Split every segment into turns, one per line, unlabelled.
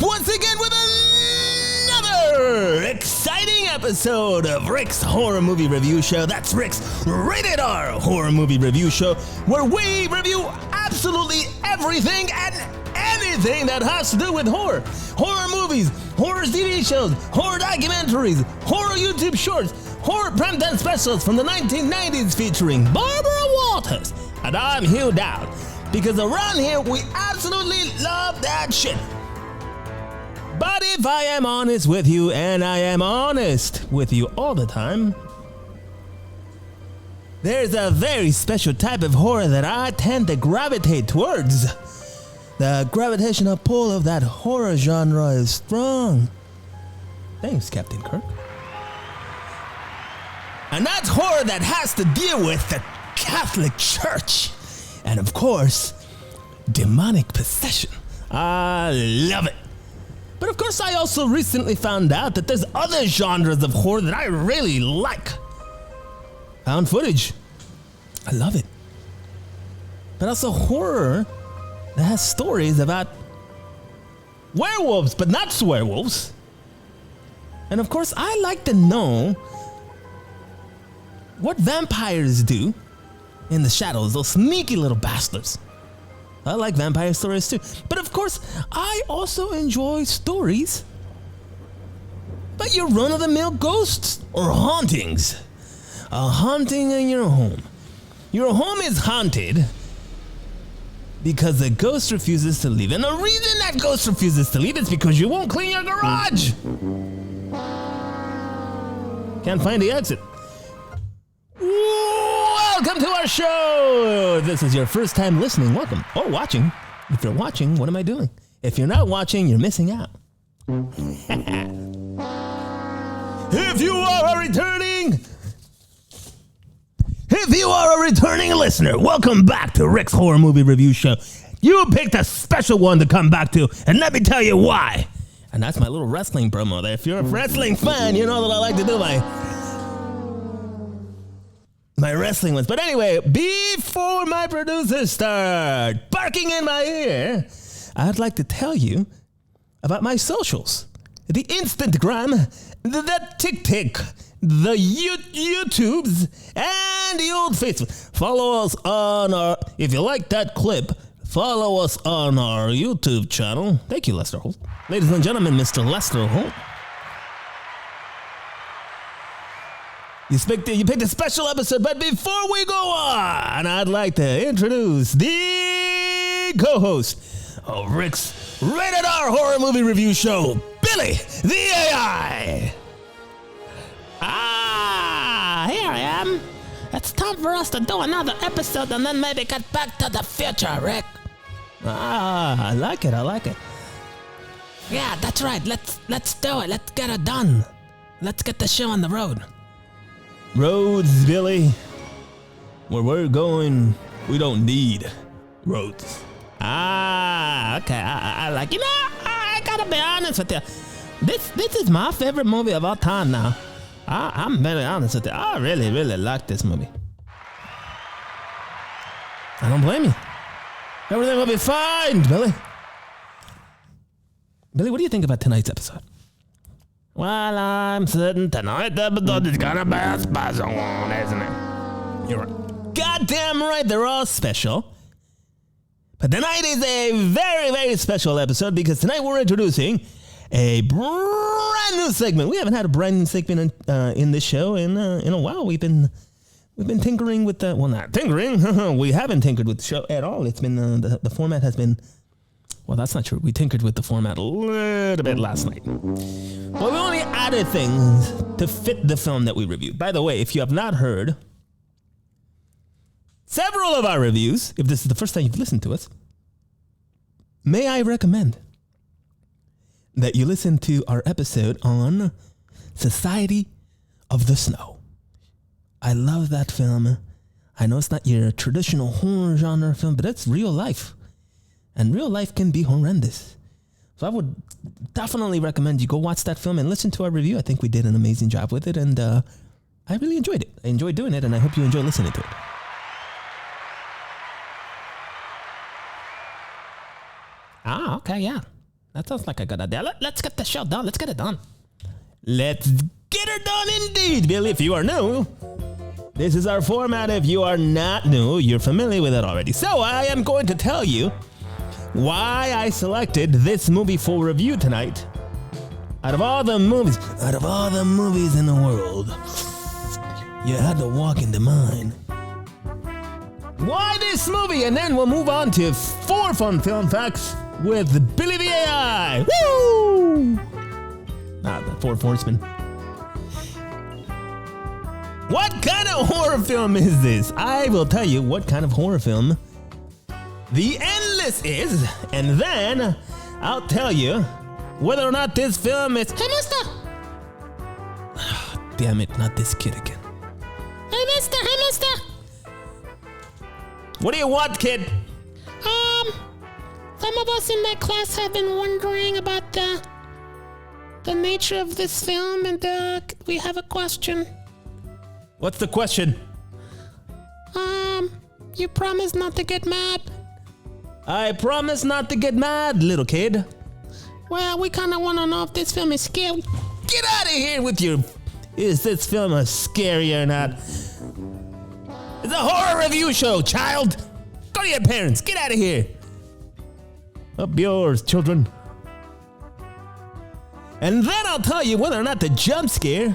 once again with another exciting episode of Rick's Horror Movie Review Show. That's Rick's Rated R Horror Movie Review Show, where we review absolutely everything and anything that has to do with horror. Horror movies, horror TV shows, horror documentaries, horror YouTube shorts, horror primetime specials from the 1990s featuring Barbara Walters. And I'm Hugh Dowd, because around here we absolutely love that shit. But if I am honest with you, and I am honest with you all the time, there's a very special type of horror that I tend to gravitate towards. The gravitational pull of that horror genre is strong. Thanks, Captain Kirk. And that's horror that has to deal with the Catholic Church. And of course, demonic possession. I love it. But of course, I also recently found out that there's other genres of horror that I really like. Found footage. I love it. But also horror that has stories about werewolves, but not swearwolves. And of course, I like to know what vampires do in the shadows, those sneaky little bastards. I like vampire stories too. But of course, I also enjoy stories about your run-of-the-mill ghosts or hauntings. A haunting in your home. Your home is haunted because the ghost refuses to leave. And the reason that ghost refuses to leave is because you won't clean your garage. Can't find the exit. Welcome to our show. If this is your first time listening, welcome. Or watching. If you're watching, what am I doing? If you're not watching, you're missing out. If you are a returning listener, welcome back to Rick's Horror Movie Review Show. You picked a special one to come back to, and let me tell you why. And that's my little wrestling promo there. If you're a wrestling fan, you know that I like to do my wrestling ones. But anyway, before my producers start barking in my ear, I'd like to tell you about my socials. The Instagram, the TikTok, the YouTubes, and the old Facebook. Follow us on if you like that clip, follow us on our YouTube channel. Thank you, Lester Holt. Ladies and gentlemen, Mr. Lester Holt. You picked a special episode, but before we go on, I'd like to introduce the co-host of Rick's Rated R Horror Movie Review Show, Billy the AI.
Here I am. It's time for us to do another episode and then maybe get back to the future, Rick.
I like it.
Yeah, that's right. Let's do it. Let's get it done. Let's get the show on the road.
Roads, Billy. Where we're going, we don't need roads.
Okay. I like. You know, I gotta be honest with you. This is my favorite movie of all time now. I'm very honest with you. I really, really like this movie.
I don't blame you. Everything will be fine, Billy. Billy, what do you think about tonight's episode?
Well, I'm certain tonight's episode is gonna be a special one, isn't it?
You're goddamn right, they're all special. But tonight is a very, very special episode because tonight we're introducing a brand new segment. We haven't had a brand new segment in this show in a while. We've been tinkering with the, well, not tinkering. We haven't tinkered with the show at all. It's been the format has been. Well, that's not true. We tinkered with the format a little bit last night. Well, we only added things to fit the film that we reviewed. By the way, if you have not heard several of our reviews, if this is the first time you've listened to us, may I recommend that you listen to our episode on Society of the Snow. I love that film. I know it's not your traditional horror genre film, but it's real life. And real life can be horrendous. So I would definitely recommend you go watch that film and listen to our review. I think we did an amazing job with it, and I really enjoyed it. I enjoyed doing it, and I hope you enjoy listening to it.
Okay, yeah. That sounds like a good idea. Let's get the show done. Let's get it done.
Let's get it done indeed, Billy. If you are new, this is our format. If you are not new, you're familiar with it already. So I am going to tell you why I selected this movie for review tonight. Out of all the movies in the world, you had to walk into mine. Why this movie? And then we'll move on to 4 fun film facts with Billy the AI. Woo! The 4 Horsemen. What kind of horror film is this? I will tell you what kind of horror film The Endless is, and then I'll tell you whether or not this film is...
Hey, mister!
Damn it, not this kid again.
Hey, mister! Hey, mister!
What do you want, kid?
Some of us in my class have been wondering about the nature of this film, and we have a question.
What's the question?
You promise not to get mad?
I promise not to get mad, little kid.
Well, we kind of want to know if this film is scary.
Get out of here with your... Is this film a scary or not? It's a horror review show, child. Go to your parents. Get out of here. Up yours, children. And then I'll tell you whether or not the jump scare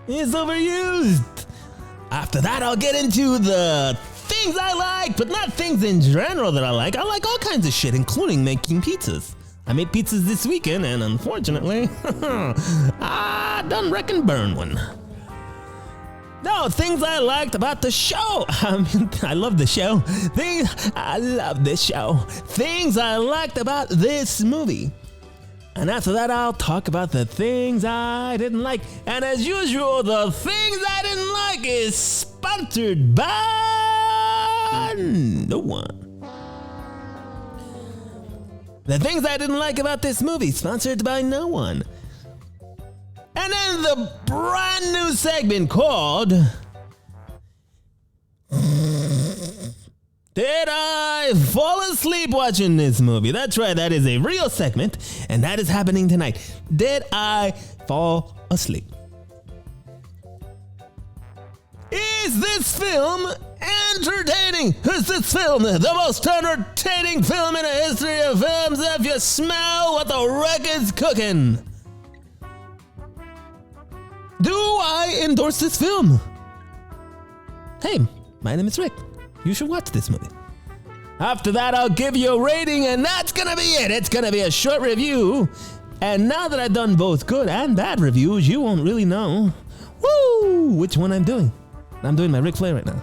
is overused. After that, I'll get into the things I like, but not things in general that I like. I like all kinds of shit, including making pizzas. I made pizzas this weekend, and unfortunately, I done wreck and burn one. No, things I liked about the show. I love the show. I love this show. Things I liked about this movie. And after that, I'll talk about the things I didn't like. And as usual, the things I didn't like is sponsored by no one. The things I didn't like about this movie, sponsored by no one. And then the brand new segment called Did I Fall Asleep Watching This Movie? That's right, that is a real segment, and that is happening tonight. Did I fall asleep? Is this film entertaining? Is this film the most entertaining film in the history of films if you smell what the wreck is cooking? Do I endorse this film? Hey, my name is Rick. You should watch this movie. After that, I'll give you a rating, and that's gonna be it. It's gonna be a short review. And now that I've done both good and bad reviews, you won't really know which one I'm doing. I'm doing my Ric Flair right now.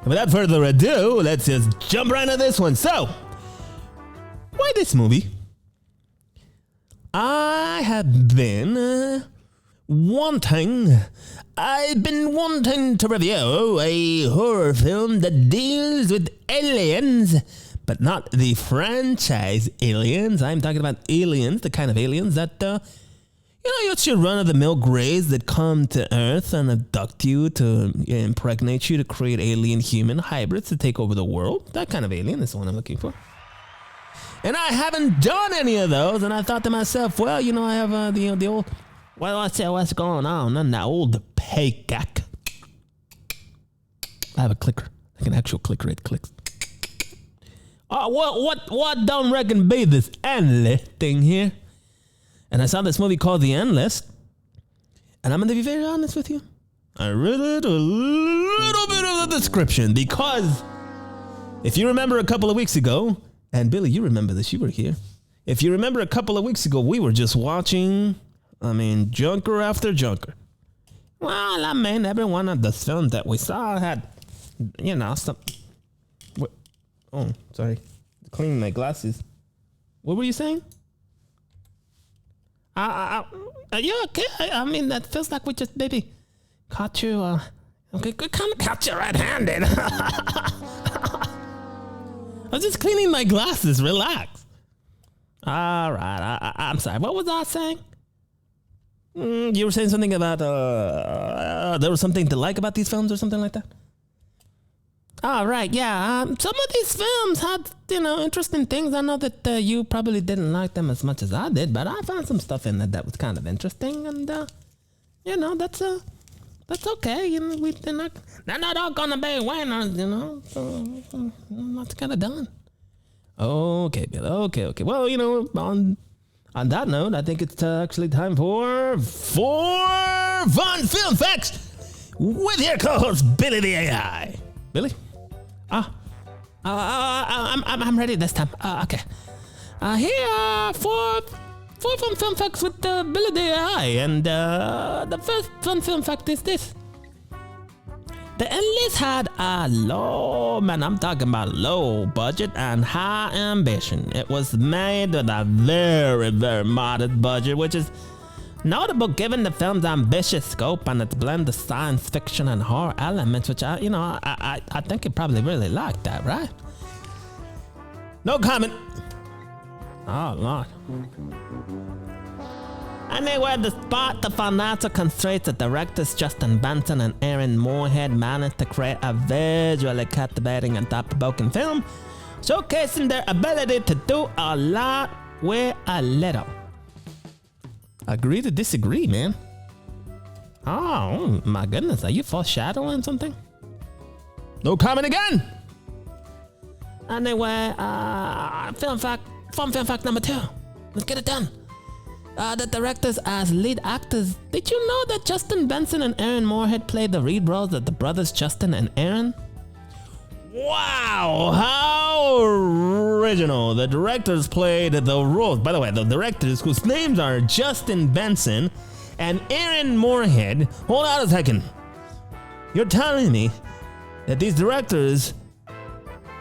Without further ado, let's just jump right into this one. So, why this movie? I've been wanting to review a horror film that deals with aliens, but not the franchise aliens. I'm talking about aliens, the kind of aliens that, it's your run-of-the-mill greys that come to Earth and abduct you to impregnate you to create alien-human hybrids to take over the world. That kind of alien is the one I'm looking for. And I haven't done any of those, and I thought to myself, well, I have the old... Well, let's see what's going on in that old paycack. I have a clicker, like an actual clicker. It clicks. What don't reckon be this endless thing here? And I saw this movie called The Endless, and I'm going to be very honest with you. I read it a little bit of the description because if you remember a couple of weeks ago, and Billy, you remember this, you were here. If you remember a couple of weeks ago, we were just watching... junker after junker. Well, every one of the films that we saw had, some... Oh, sorry. Cleaning my glasses. What were you saying? Are you okay? That feels like we just maybe caught you, okay, we kind of caught you red-handed. I was just cleaning my glasses. Relax. All right. I'm sorry. What was I saying? You were saying something about there was something to like about these films or something like that?
All right, yeah. Some of these films had, interesting things. I know that you probably didn't like them as much as I did, but I found some stuff in there that was kind of interesting, and that's okay. They're not all gonna be winners, So that's kind of done. Okay, Bill. Okay. Well, on that note, I think it's actually time for fun film facts with your co-host Billy the AI. Billy? I'm ready this time. Okay. Here are four fun film facts with Billy the AI, and the first fun film fact is this: the Endless had a low budget and high ambition. It was made with a very, very modest budget, which is notable given the film's ambitious scope and its blend of science fiction and horror elements, which I think you probably really liked that, right?
No comment.
Oh, Lord. Anyway, despite the financial constraints, the directors Justin Benson and Aaron Moorhead managed to create a visually captivating and thought-provoking film, showcasing their ability to do a lot with a little.
Agree to disagree, man.
Oh, my goodness. Are you foreshadowing something?
No comment again.
Anyway, fun film fact number 2. Let's get it done. The directors as lead actors. Did you know that Justin Benson and Aaron Moorhead played the lead roles of the brothers Justin and Aaron?
Wow, how original. The directors played the roles. By the way, the directors whose names are Justin Benson and Aaron Moorhead. Hold on a second. You're telling me that these directors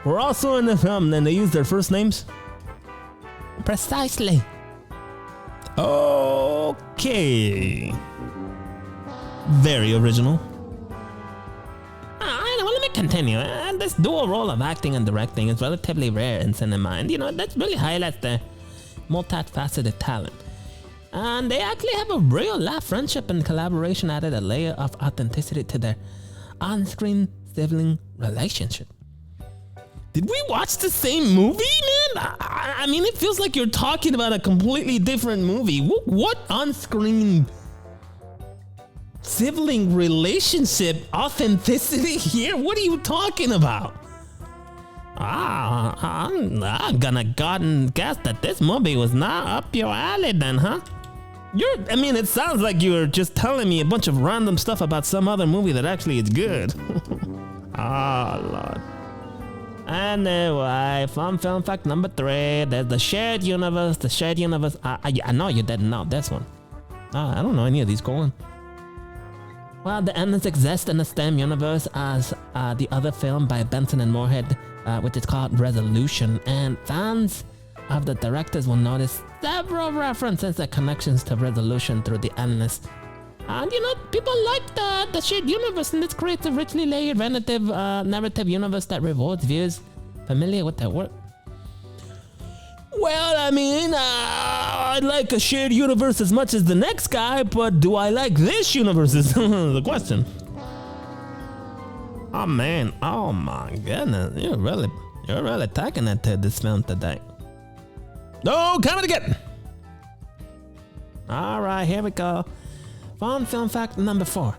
were also in the film and they used their first names?
Precisely.
Okay. Very original.
Let me continue. This dual role of acting and directing is relatively rare in cinema, and that really highlights their multifaceted talent. And they actually have a real life friendship and collaboration, added a layer of authenticity to their on-screen sibling relationship.
Did we watch the same movie, man? I mean, it feels like you're talking about a completely different movie. What on-screen sibling relationship authenticity here? What are you talking about?
I'm gonna guess that this movie was not up your alley then, huh?
It sounds like you're just telling me a bunch of random stuff about some other movie that actually is good.
Lord. Anyway, fun film fact number 3. There's the shared universe. I know you didn't know this one.
I don't know any of these. Go on.
Well, the Endless exists in the same universe as the other film by Benson and Moorhead, which is called Resolution, and fans of the directors will notice several references and connections to Resolution through the Endless. And people like the shared universe, and this creates a richly layered narrative universe that rewards viewers familiar with their work.
Well, I like a shared universe as much as the next guy, but do I like this universe is the question.
Oh man, oh my goodness, you're really taking it to this film today.
No, comment again.
All right, here we go. Fun film fact number 4.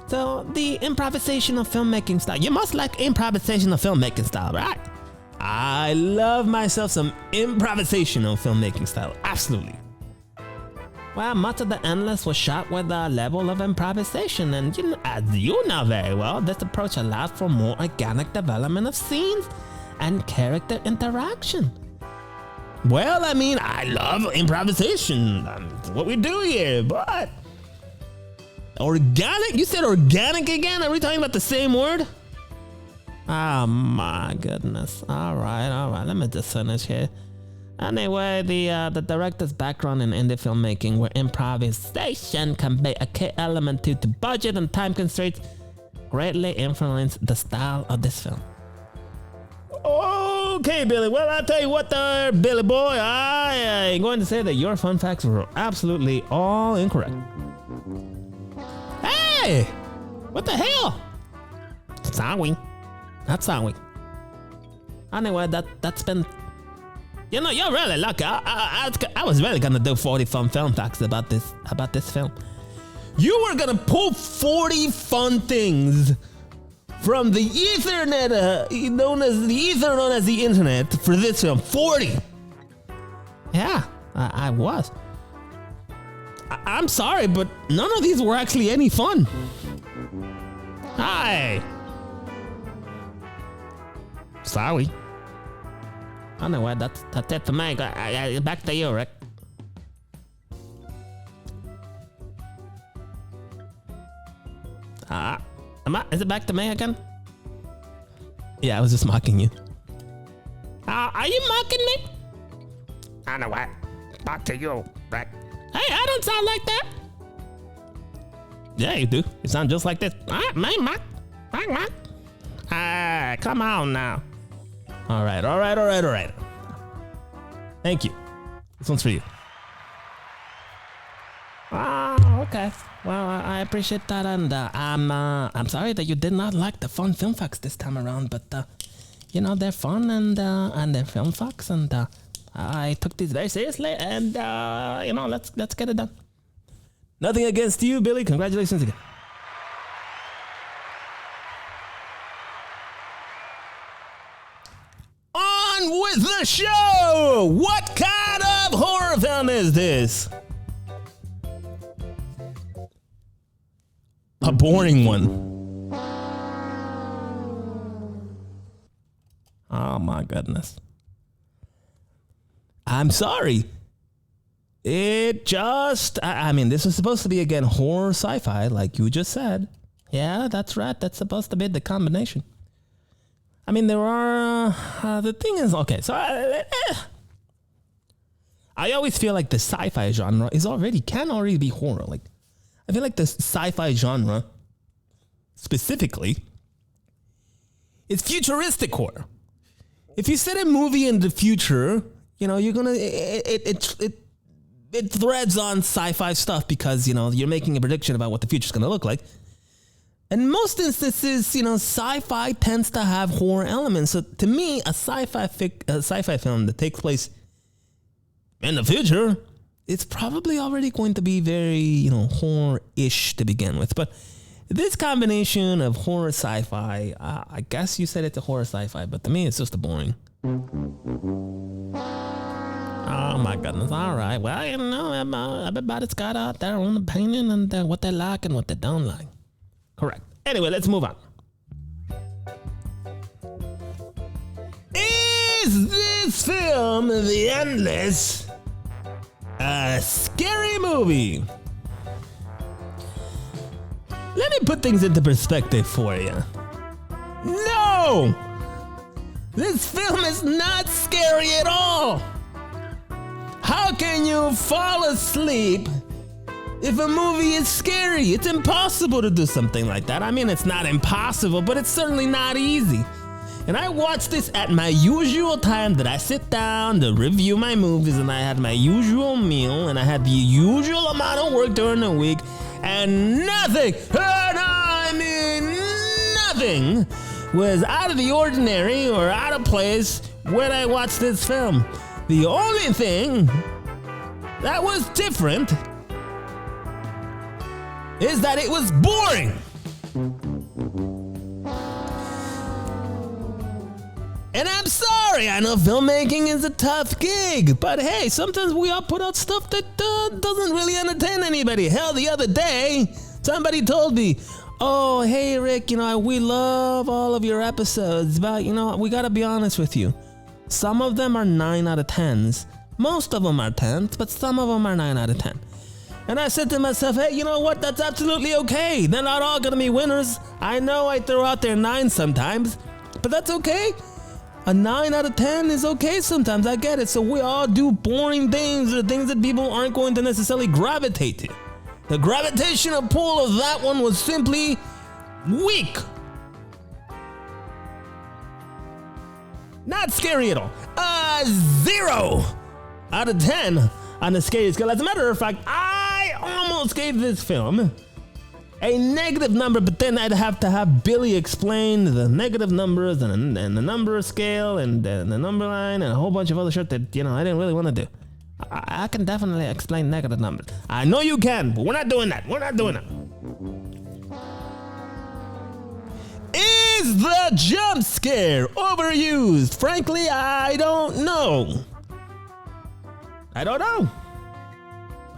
So, the improvisational filmmaking style. You must like improvisational filmmaking style, right?
I love myself some improvisational filmmaking style. Absolutely.
Well, much of The Endless was shot with a level of improvisation, and as you know very well, this approach allows for more organic development of scenes and character interaction.
Well, I love improvisation. That's what we do here, but organic? You said organic again? Are we talking about the same word?
Oh my goodness. All right. Let me just finish here. Anyway, the director's background in indie filmmaking, where improvisation can be a key element due to budget and time constraints, greatly influenced the style of this film.
Okay, Billy. Well, I'll tell you what there, Billy boy. I am going to say that your fun facts were absolutely all incorrect.
Hey! What the hell?
Sorry.
That's how we. Anyway, that's been. You know, you're really lucky. I was really gonna do 40 fun film facts about this film.
You were gonna pull 40 fun things from the Ethernet, known as the internet, for this film. 40.
Yeah, I was.
I'm sorry, but none of these were actually any fun. Hi.
Sorry. Anyway, that's it for me. Back to you, Rick. Is it back to me again?
Yeah, I was just mocking you.
Are you mocking me?
Anyway, back to you, Rick.
Hey, I don't sound like that.
Yeah, you do. You sound just like this.
Mock. Come on now.
All right. Thank you. This one's for you.
Okay. Well, I appreciate that, and I'm sorry that you did not like the fun film facts this time around, but you know, they're fun and they're film facts, and I took these very seriously, and you know, let's get it done.
Nothing against you, Billy. Congratulations again. On with the show! What kind of horror film is this? A boring one.
Oh my goodness.
I'm sorry. It just, I mean, this was supposed to be, again, horror sci-fi, like you just said.
Yeah, that's right. That's supposed to be the combination. I mean, there are, the thing is, okay, so
I always feel like the sci-fi genre can already be horror. Like, I feel like the sci-fi genre, specifically, is futuristic horror. If you set a movie in the future, you know, you're gonna, it threads on sci-fi stuff because, you know, you're making a prediction about what the future's gonna look like. In most instances, you know, sci-fi tends to have horror elements. So to me, a sci-fi film that takes place in the future, it's probably already going to be very, you know, horror-ish to begin with. But this combination of horror sci-fi, I guess you said it's a horror sci-fi, but to me, it's just a boring.
Oh my goodness. All right. Well, you know, everybody's got their own opinion and what they like and what they don't like.
Correct. Anyway, let's move on. Is this film, The Endless, a scary movie? Let me put things into perspective for you. No! This film is not scary at all. How can you fall asleep if a movie is scary? It's impossible to do something like that. I mean, it's not impossible, but it's certainly not easy. And I watched this at my usual time that I sit down to review my movies, and I had my usual meal, and I had the usual amount of work during the week, and nothing, and I mean nothing, was out of the ordinary or out of place when I watched this film. The only thing that was different is that it was boring. And I'm sorry, I know filmmaking is a tough gig, but hey, sometimes we all put out stuff that doesn't really entertain anybody. Hell, the other day, somebody told me, oh, hey, Rick, you know, we love all of your episodes, but, you know, we gotta be honest with you. Some of them are 9 out of 10s. Most of them are 10s, but some of them are 9 out of 10. And I said to myself, hey, you know what? That's absolutely okay. They're not all gonna be winners. I know I throw out their 9 sometimes, but that's okay. A 9 out of 10 is okay sometimes. I get it. So we all do boring things, or things that people aren't going to necessarily gravitate to. The gravitational pull of that one was simply weak. Not scary at all. 0 out of 10 on the scary scale. As a matter of fact, I almost gave this film
a negative number, but then I'd have to have Billy explain the negative numbers and the number scale and the number line and a whole bunch of other shit that, I didn't really want to do. I can definitely explain negative numbers. I know you can, but we're not doing that. We're not doing that. Is the jump scare overused? Frankly, I don't know. I don't know.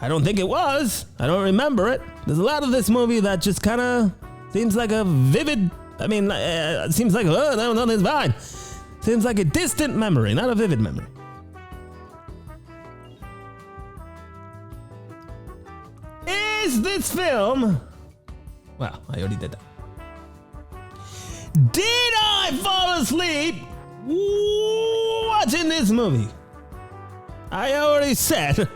I don't think it was. I don't remember it. There's a lot of this movie that just kind of seems like a vivid, seems like, no, it's fine. Seems like a distant memory, not a vivid memory. Is this film... Well, I already did that. Did I fall asleep watching this movie? I already said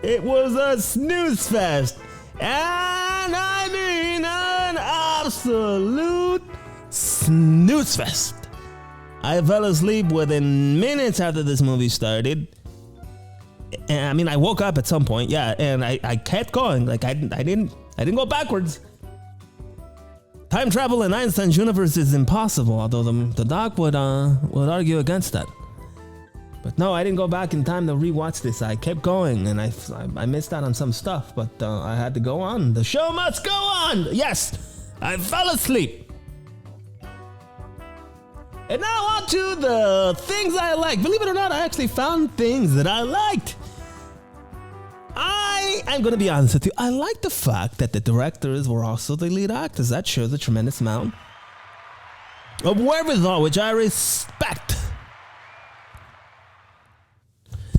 it was a snooze fest. And I mean an absolute snooze fest. I fell asleep within minutes after this movie started. And I woke up at some point, and I kept going. Like I didn't go backwards. Time travel in Einstein's universe is impossible, although the doc would argue against that. But no, I didn't go back in time to rewatch this. I kept going, and I missed out on some stuff, but I had to go on. The show must go on. Yes, I fell asleep. And now on to the things I like. Believe it or not, I actually found things that I liked. I'm going to be honest with you. I like the fact that the directors were also the lead actors. That shows a tremendous amount of wherewithal, which I respect.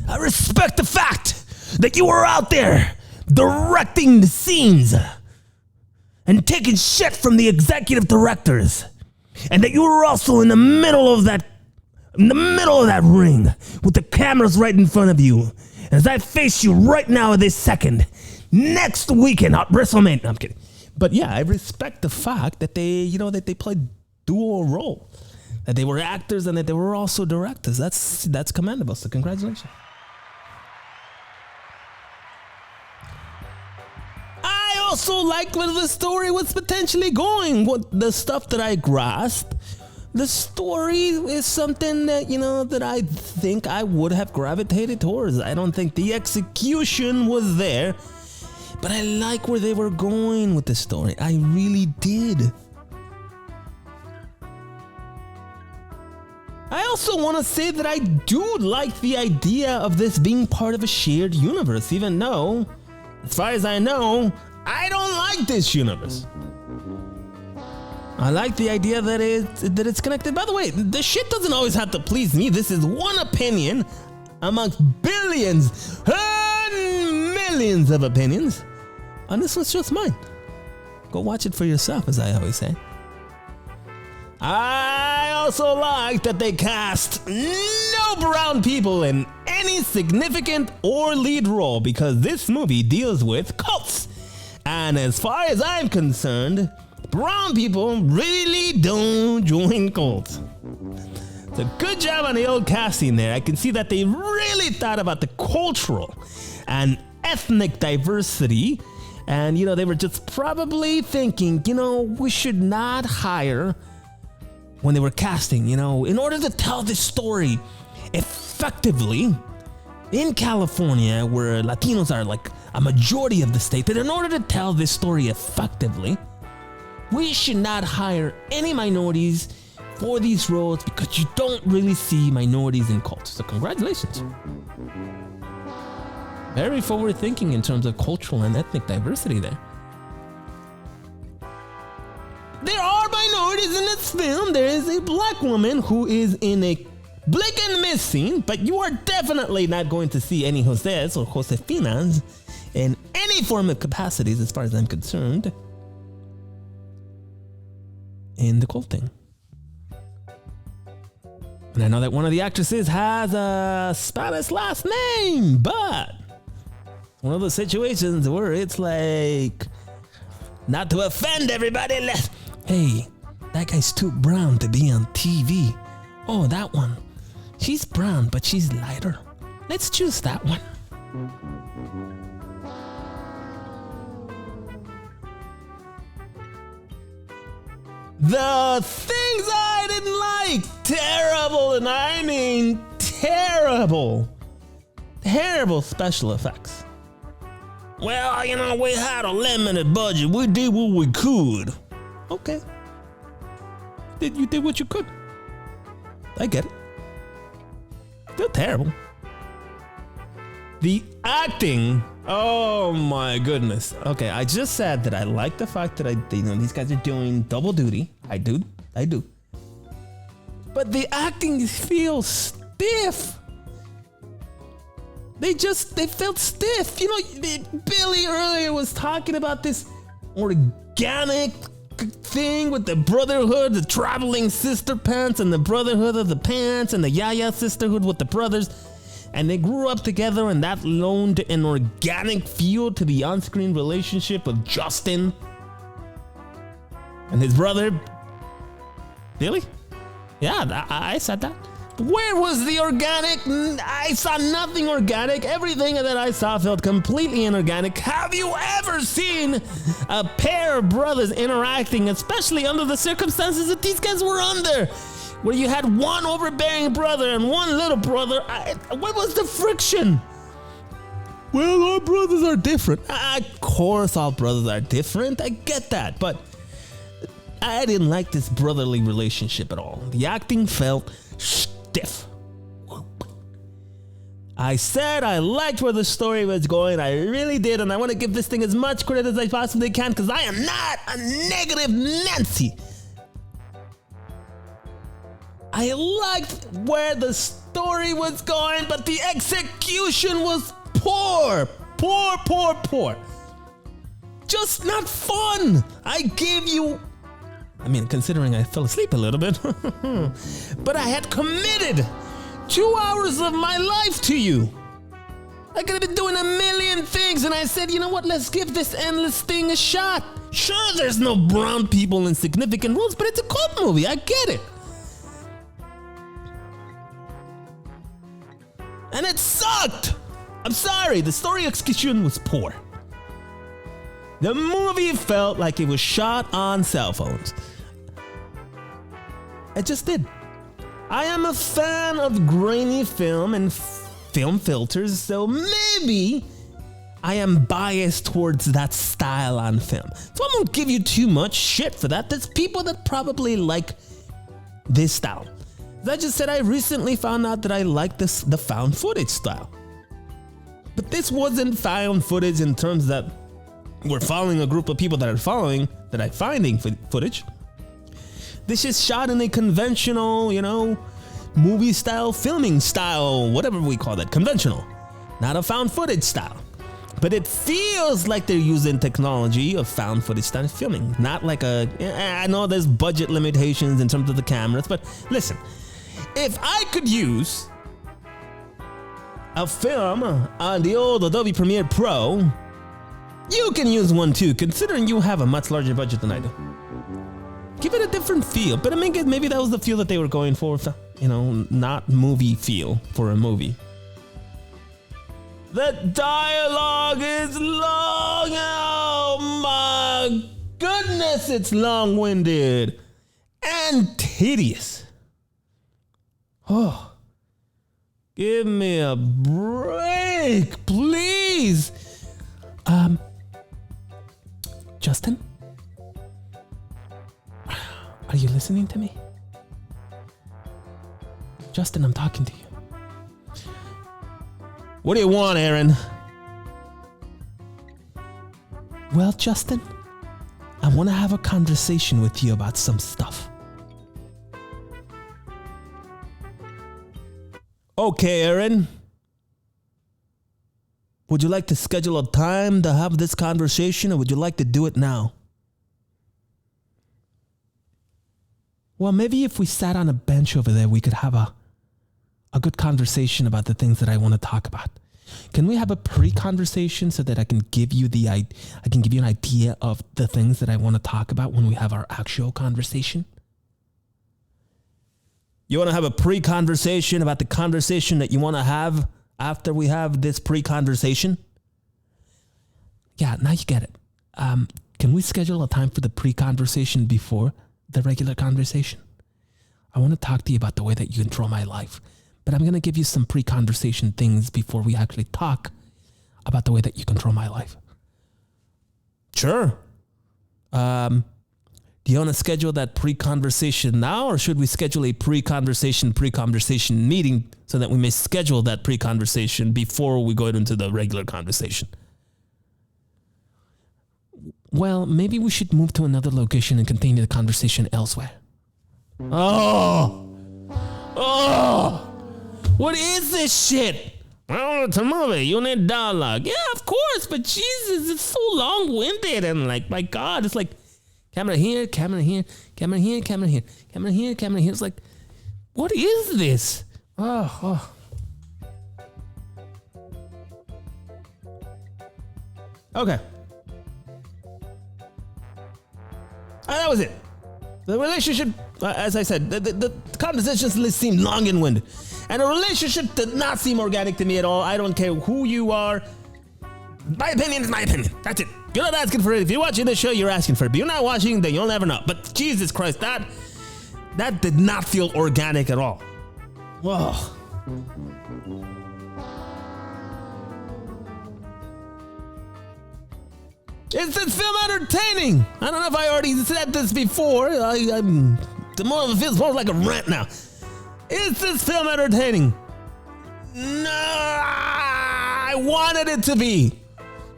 I respect the fact that you were out there directing the scenes and taking shit from the executive directors. And that you were also in the middle of that ring with the cameras right in front of you. And as I face you right now at this second, next weekend at WrestleMania. No, I'm kidding. But yeah, I respect the fact that they played dual role. That they were actors and that they were also directors. That's commendable. So congratulations. I also liked where the story was potentially going. What the stuff that I grasped. The story is something that, that I think I would have gravitated towards. I don't think the execution was there, but I like where they were going with the story. I really did. I also want to say that I do like the idea of this being part of a shared universe, even though, as far as I know, I don't like this universe. I like the idea that it's connected. By the way, the shit doesn't always have to please me. This is one opinion amongst billions and millions of opinions. And this one's just mine. Go watch it for yourself, as I always say. I also like that they cast no brown people in any significant or lead role, because this movie deals with cults. And as far as I'm concerned, brown people really don't join cults. So good job on the old casting there. I can see that they really thought about the cultural and ethnic diversity. And, they were just probably thinking, we should not hire, when they were casting, in order to tell this story effectively in California, where Latinos are like a majority of the state, that in order to tell this story effectively, we should not hire any minorities for these roles, because you don't really see minorities in cults. So congratulations. Very forward thinking in terms of cultural and ethnic diversity there. There are minorities in this film. There is a black woman who is in a blink and miss scene, but you are definitely not going to see any Jose's or Josefinas in any form of capacities, as far as I'm concerned, in the cult thing. And I know that one of the actresses has a Spanish last name, but one of those situations where it's like, not to offend everybody, hey, that guy's too brown to be on TV. Oh, that one, she's brown, but she's lighter. Let's choose that one.
The things I didn't like, terrible, and I mean terrible. Terrible special effects. Well, you know, we had a limited budget. We did what we could. Okay. You did what you could. I get it. Still terrible. The acting. Oh my goodness. Okay, I just said that I like the fact that these guys are doing double duty. I do. But the acting feels stiff. They felt stiff. You know, Billy earlier was talking about this organic thing with the brotherhood, the traveling sister pants, and the brotherhood of the pants, and the Yaya sisterhood with the brothers. And they grew up together, and that loaned an organic feel to the on-screen relationship of Justin and his brother, Billy? Yeah, I said that. Where was the organic? I saw nothing organic. Everything that I saw felt completely inorganic. Have you ever seen a pair of brothers interacting, especially under the circumstances that these guys were under? Where you had one overbearing brother and one little brother. What was the friction? Well, our brothers are different. Of course, all brothers are different. I get that. But I didn't like this brotherly relationship at all. The acting felt stiff. I said I liked where the story was going. I really did. And I want to give this thing as much credit as I possibly can because I am not a negative Nancy. I liked where the story was going, but the execution was poor. Poor. Just not fun. Considering I fell asleep a little bit, but I had committed 2 hours of my life to you. I could have been doing a million things, and I said, you know what, let's give this endless thing a shot. Sure, there's no brown people in significant roles, but it's a cult movie. I get it. And it sucked. I'm sorry, the story execution was poor. The movie felt like it was shot on cell phones. It just did. I am a fan of grainy film and film filters, so maybe I am biased towards that style on film. So I won't give you too much shit for that. There's people that probably like this style. As I just said, I recently found out that I like the found footage style. But this wasn't found footage in terms that we're following a group of people that are finding footage. This is shot in a conventional, movie style, filming style, whatever we call that, conventional. Not a found footage style. But it feels like they're using technology of found footage style filming. Not like I know there's budget limitations in terms of the cameras, but listen, if I could use a film on the old Adobe Premiere Pro, you can use one too, considering you have a much larger budget than I do. Give it a different feel, but maybe that was the feel that they were going for, not movie feel for a movie. The dialogue is long. Oh my goodness, it's long-winded and tedious. Oh, give me a break, please. Justin? Are you listening to me? Justin, I'm talking to you. What do you want, Aaron? Well, Justin, I want to have a conversation with you about some stuff. Okay, Aaron. Would you like to schedule a time to have this conversation, or would you like to do it now? Well, maybe if we sat on a bench over there, we could have a good conversation about the things that I want to talk about. Can we have a pre-conversation so that I can give you an idea of the things that I want to talk about when we have our actual conversation? You want to have a pre-conversation about the conversation that you want to have after we have this pre-conversation? Yeah, now you get it. Can we schedule a time for the pre-conversation before
the regular conversation. I want to talk to you about the way that you control my life. But I'm going to give you some pre-conversation things before we actually talk about the way that you control my life.
Sure.
Do you want to schedule that pre-conversation now, or should we schedule a pre-conversation meeting so that we may schedule that pre-conversation before we go into the regular conversation? Well, maybe we should move to another location and continue the conversation elsewhere.
Oh!
What is this shit?
Well, it's a movie. You need dialogue.
Yeah, of course, but Jesus, it's so long-winded and like, my God, it's like camera here, camera here, camera here, camera here, camera here, camera here. It's like, what is this? Oh.
Okay. That was it. The relationship, as I said, the conversations seemed long and winded. And the relationship did not seem organic to me at all. I don't care who you are. My opinion is my opinion. That's it. You're not asking for it. If you're watching this show, you're asking for it. But you're not watching, then you'll never know. But Jesus Christ, that did not feel organic at all. Whoa. Is this film entertaining? I don't know if I already said this before. The more it feels more like a rant now. Is this film entertaining? No, I wanted it to be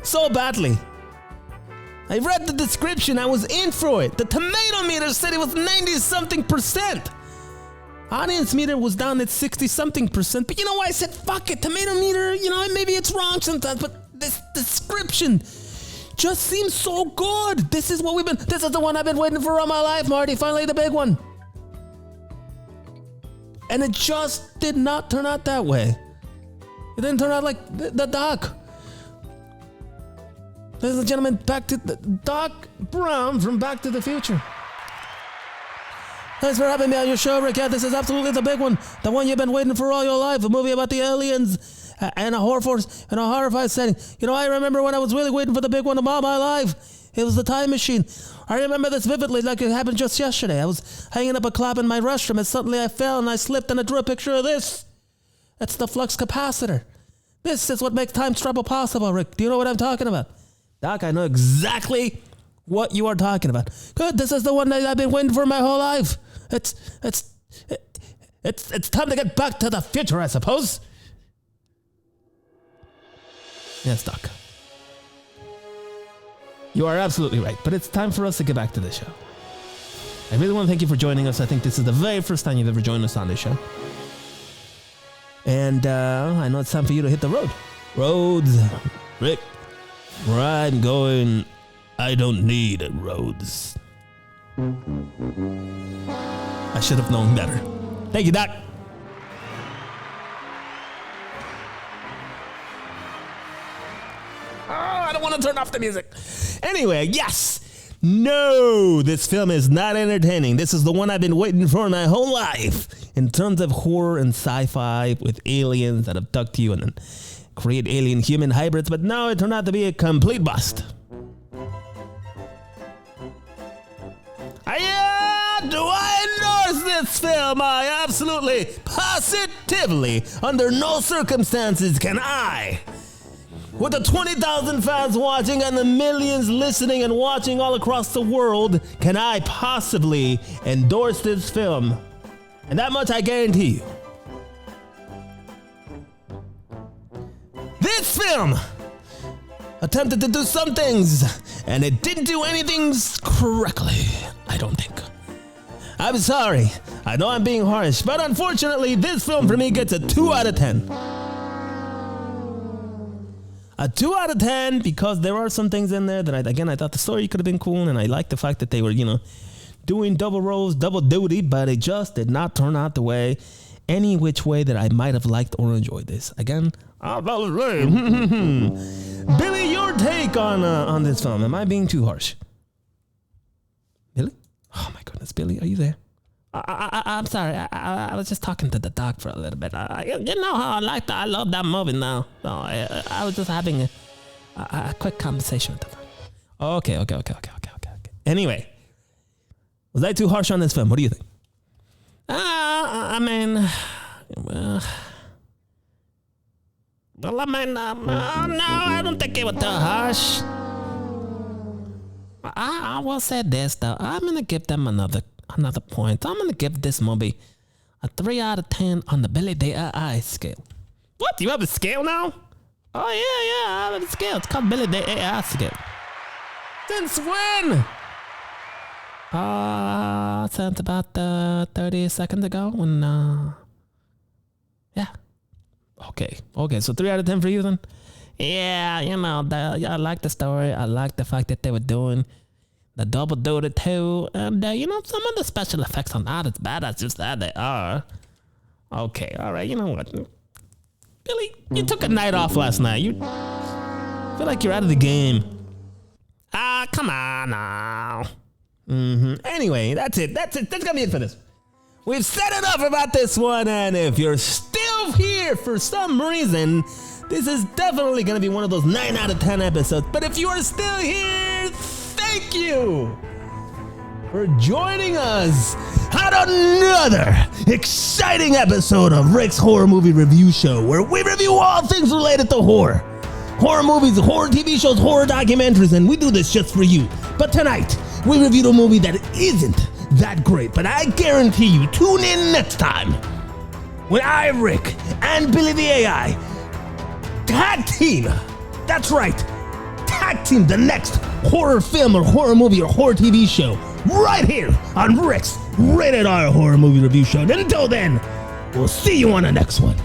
so badly. I read the description. I was in for it. The tomato meter said it was 90-something%. Audience meter was down at 60-something%. But you know why I said fuck it? Tomato meter, maybe it's wrong sometimes, but this description just seems so good. This is the one I've been waiting for all my life, Marty. Finally the big one. And it just did not turn out that way. It didn't turn out like the doc. Ladies and gentlemen, back to the Doc Brown from Back to the Future. Thanks for having me on your show, Rick. Yeah, this is absolutely the big one. The one you've been waiting for all your life. A movie about the aliens and a horror force in a horrified setting. I remember when I was really waiting for the big one of all my life. It was The Time Machine. I remember this vividly like it happened just yesterday. I was hanging up a clock in my restroom and suddenly I fell and I slipped and I drew a picture of this. That's the flux capacitor. This is what makes time travel possible, Rick. Do you know what I'm talking about? Doc, I know exactly what you are talking about. Good, this is the one that I've been waiting for my whole life. It's time to get back to the future, I suppose. Yes, Doc. You are absolutely right, but it's time for us to get back to the show. I really want to thank you for joining us. I think this is the very first time you've ever joined us on this show. And I know it's time for you to hit the road. Roads, Rick. Where I'm going, I don't need roads. I should have known better. Thank you, Doc. I don't want to turn off the music. Anyway, yes. No, this film is not entertaining. This is the one I've been waiting for my whole life. In terms of horror and sci-fi with aliens that abduct you and then create alien-human hybrids, but now it turned out to be a complete bust. Do I endorse this film? I absolutely, positively, under no circumstances can I, with the 20,000 fans watching and the millions listening and watching all across the world, can I possibly endorse this film? And that much I guarantee you. This film attempted to do some things, and it didn't do anything correctly, I don't think. I'm sorry. I know I'm being harsh, but unfortunately, this film for me gets a 2 out of 10. A 2 out of 10 because there are some things in there that I thought the story could have been cool, and I liked the fact that they were, doing double roles, double duty, but it just did not turn out the way, any which way that I might have liked or enjoyed this. Again, Billy, your take on this film. Am I being too harsh? Billy? Oh my goodness, Billy, are you there? I'm sorry. I was just talking to the doc for a little bit. You know how I love that movie now. So I was just having a quick conversation with him. Okay. Anyway, Was I too harsh on this film? What do you think?
I mean, no, I don't think it was too harsh. I will say this though. I'm gonna give them another point. I'm gonna give this movie a 3 out of 10 on the Billy the AI scale.
What? You have a scale now?
Oh yeah, I have a scale. It's called Billy the AI scale.
Since when?
Since about 30 seconds ago when yeah.
Okay, so 3 out of 10 for you then?
Yeah, I like the story. I like the fact that they were doing the double duty too. And, some of the special effects are not as bad as just that they are.
Okay, all right. You know what? Billy, you took a night off last night. You feel like you're out of the game.
Come on now.
Anyway, that's it. That's gonna be it for this. We've said enough about this one, and if you're still here for some reason, this is definitely gonna be one of those 9 out of 10 episodes. But if you are still here, thank you for joining us on another exciting episode of Rick's Horror Movie Review Show, where we review all things related to horror. Horror movies, horror TV shows, horror documentaries, and we do this just for you. But tonight, we reviewed a movie that isn't that great, but I guarantee you, tune in next time when I, Rick, and Billy the AI tag team, that's right, tag team the next horror film or horror movie or horror TV show right here on Rick's Rated R Horror Movie Review Show. And until then, we'll see you on the next one.